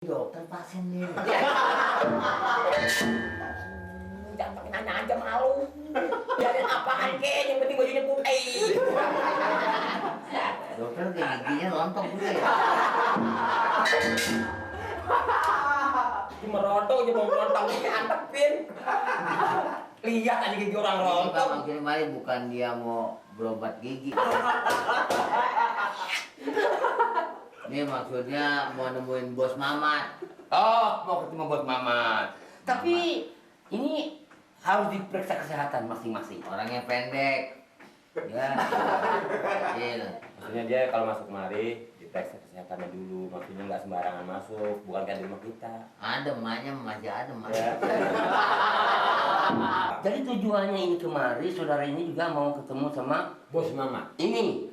Dokter pasien nih. Jangan pakai nanya aja malu. Biarin apaan kek, yang penting bajunya putih. Dokter kayak giginya rontok juga ya. Cuma rontok aja mau rontok antepin. Lihat aja gigi orang Ini Pak rontok. makin mari bukan dia mau berobat gigi. Ini maksudnya mau nemuin bos Mamat. Oh, mau ketemu bos Mamat. Tapi ini harus diperiksa kesehatan masing-masing. Orangnya pendek. Ya. Kecil. Maksudnya dia kalau masuk kemari diperiksa kesehatannya dulu. Maksudnya nggak sembarangan masuk, bukan kayak di rumah kita. Adem, maknya masih adem. Ya. Jadi tujuannya ini kemari, saudara ini juga mau ketemu sama bos Mamat. Ini